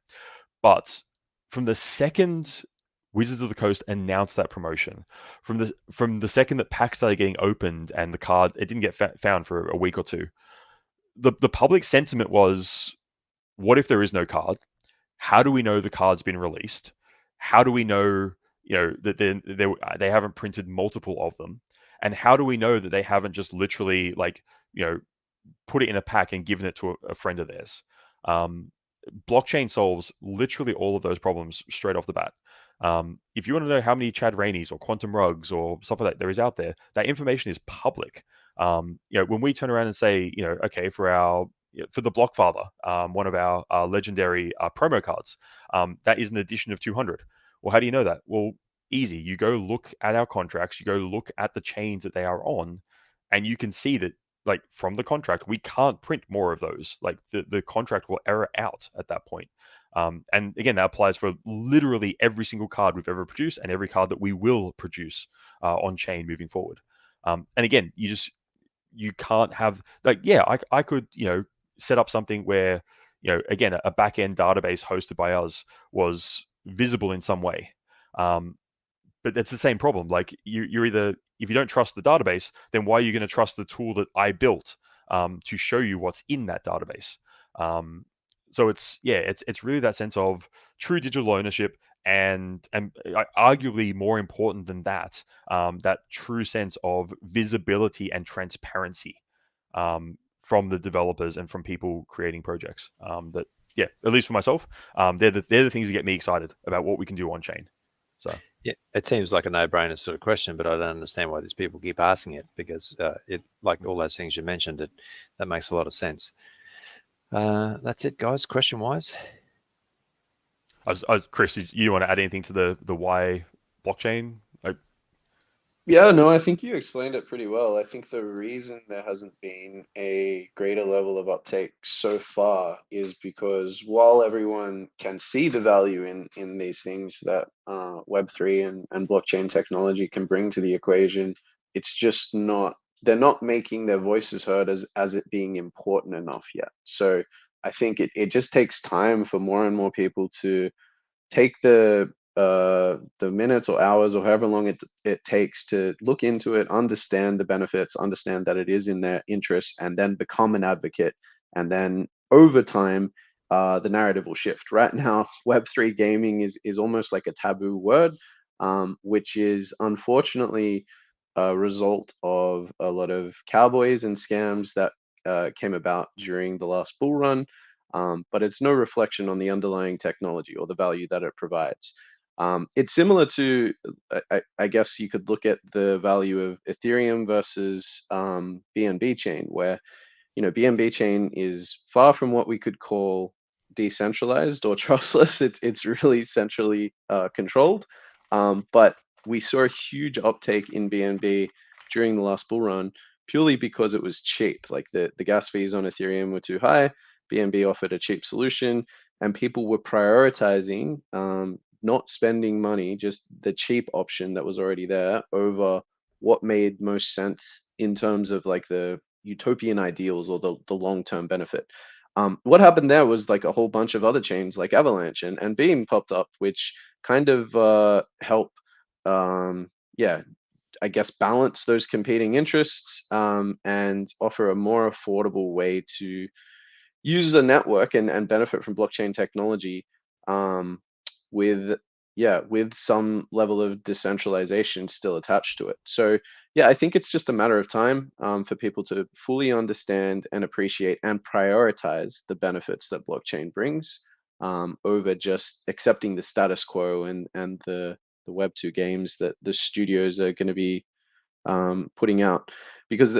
But from the second Wizards of the Coast announced that promotion, from the second that packs started getting opened and the card, it didn't get found for a week or two, the public sentiment was, what if there is no card? How do we know the card's been released? How do we know that they haven't printed multiple of them? And how do we know that they haven't just literally put it in a pack and given it to a friend of theirs? Blockchain solves literally all of those problems straight off the bat. If you want to know how many Chad Rainis or quantum rugs or stuff like that there is out there, that information is public. When we turn around and say, okay, for the Blockfather, one of our legendary promo cards, that is an addition of 200. Well, how do you know that? Well, easy. You go look at our contracts, you go look at the chains that they are on, and you can see that, like, from the contract, we can't print more of those. Like, the contract will error out at that point. And again, that applies for literally every single card we've ever produced and every card that we will produce on chain moving forward. And again, you can't have, like, yeah, I could set up something where again, a back end database hosted by us was visible in some way. But it's the same problem. Like, you're either, if you don't trust the database, then why are you going to trust the tool that I built to show you what's in that database? So it's really that sense of true digital ownership, and arguably more important than that, that true sense of visibility and transparency from the developers and from people creating projects. That, yeah, at least for myself, they're the things that get me excited about what we can do on chain. So yeah, it seems like a no-brainer sort of question, but I don't understand why these people keep asking it, because it, like all those things you mentioned, that makes a lot of sense. That's it, guys. Question-wise, Chris, you want to add anything to the why blockchain? Yeah, no, I think you explained it pretty well. I think the reason there hasn't been a greater level of uptake so far is because while everyone can see the value in these things that Web3 and blockchain technology can bring to the equation, it's just not, they're not making their voices heard as it being important enough yet. So I think it just takes time for more and more people to take the minutes or hours or however long it takes to look into it, understand the benefits, understand that it is in their interest, and then become an advocate. And then over time, the narrative will shift. Right now, Web3 gaming is almost like a taboo word, which is unfortunately a result of a lot of cowboys and scams that came about during the last bull run. But it's no reflection on the underlying technology or the value that it provides. It's similar to, I guess you could look at the value of Ethereum versus BNB chain, where BNB chain is far from what we could call decentralized or trustless. It's really centrally controlled. But we saw a huge uptake in BNB during the last bull run purely because it was cheap. Like the gas fees on Ethereum were too high. BNB offered a cheap solution, and people were prioritizing not spending money, just the cheap option that was already there over what made most sense in terms of like the utopian ideals or the long-term benefit. What happened there was like a whole bunch of other chains like Avalanche and Beam popped up, which kind of help, yeah, I guess balance those competing interests and offer a more affordable way to use a network and benefit from blockchain technology um, with with some level of decentralization still attached to it. So yeah, I think it's just a matter of time for people to fully understand and appreciate and prioritize the benefits that blockchain brings over just accepting the status quo and the Web2 games that the studios are going to be putting out, because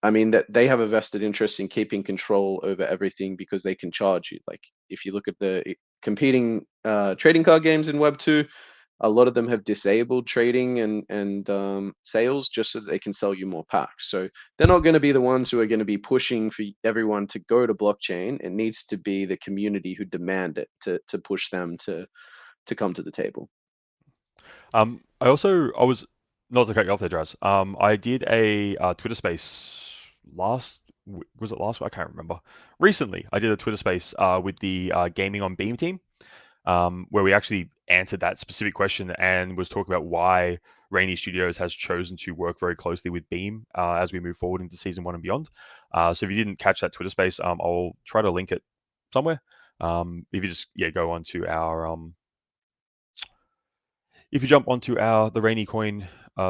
I mean that they have a vested interest in keeping control over everything because they can charge you. Like if you look at the competing trading card games in Web2, a lot of them have disabled trading and sales just so that they can sell you more packs. So they're not going to be the ones who are going to be pushing for everyone to go to blockchain. It needs to be the community who demand it to push them to come to the table. I was, not to cut you off there, Draz. I did a Twitter space was it last week? I can't remember. Recently, I did a Twitter space with the Gaming on Beam team, where we actually answered that specific question and was talking about why Raini Studios has chosen to work very closely with Beam as we move forward into season 1 and beyond. So if you didn't catch that Twitter space, I'll try to link it somewhere. If you just go onto our if you jump onto the Rainy Coin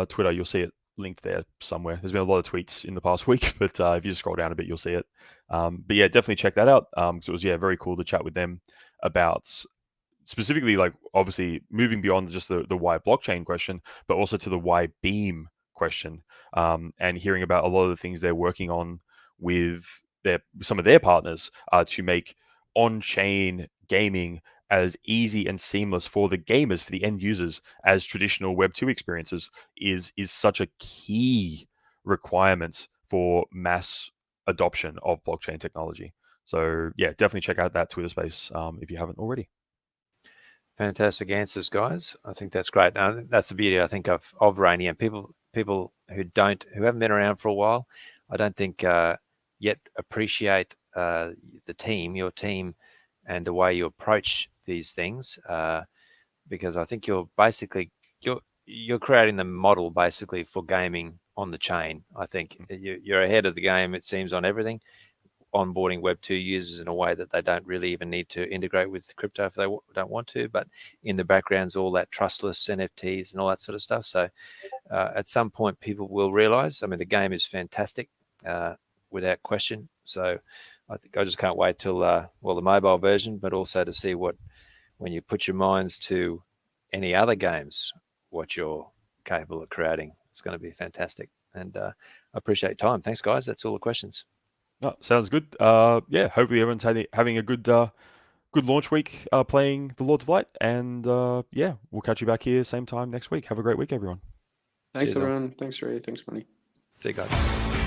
Twitter, you'll see it linked there somewhere. There's been a lot of tweets in the past week, but if you just scroll down a bit, you'll see it. But yeah, definitely check that out because it was very cool to chat with them about specifically, like, obviously moving beyond just the why blockchain question, but also to the why beam question, and hearing about a lot of the things they're working on with some of their partners to make on-chain gaming as easy and seamless for the gamers, for the end users, as traditional Web 2 experiences is such a key requirement for mass adoption of blockchain technology. So yeah, definitely check out that Twitter space if you haven't already. Fantastic answers, guys. I think that's great. Now, that's the beauty, I think, of Rainy, and people who haven't been around for a while, I don't think yet appreciate your team, and the way you approach these things, because I think you're creating the model basically for gaming on the chain. I think you're ahead of the game, it seems, on everything. Onboarding Web 2 users in a way that they don't really even need to integrate with crypto if they don't want to, but in the background's all that trustless NFTs and all that sort of stuff. So at some point, people will realize, I mean, the game is fantastic, without question. So I think I just can't wait till, the mobile version, but also to see when you put your minds to any other games, what you're capable of creating. It's going to be fantastic. And I appreciate your time. Thanks, guys. That's all the questions. Oh, sounds good. Yeah, hopefully everyone's having a good launch week playing the Lords of Light, and yeah, we'll catch you back here same time next week. Have a great week, everyone. Thanks, Cheers, everyone. Thanks, Ray. Thanks, Money. See you guys.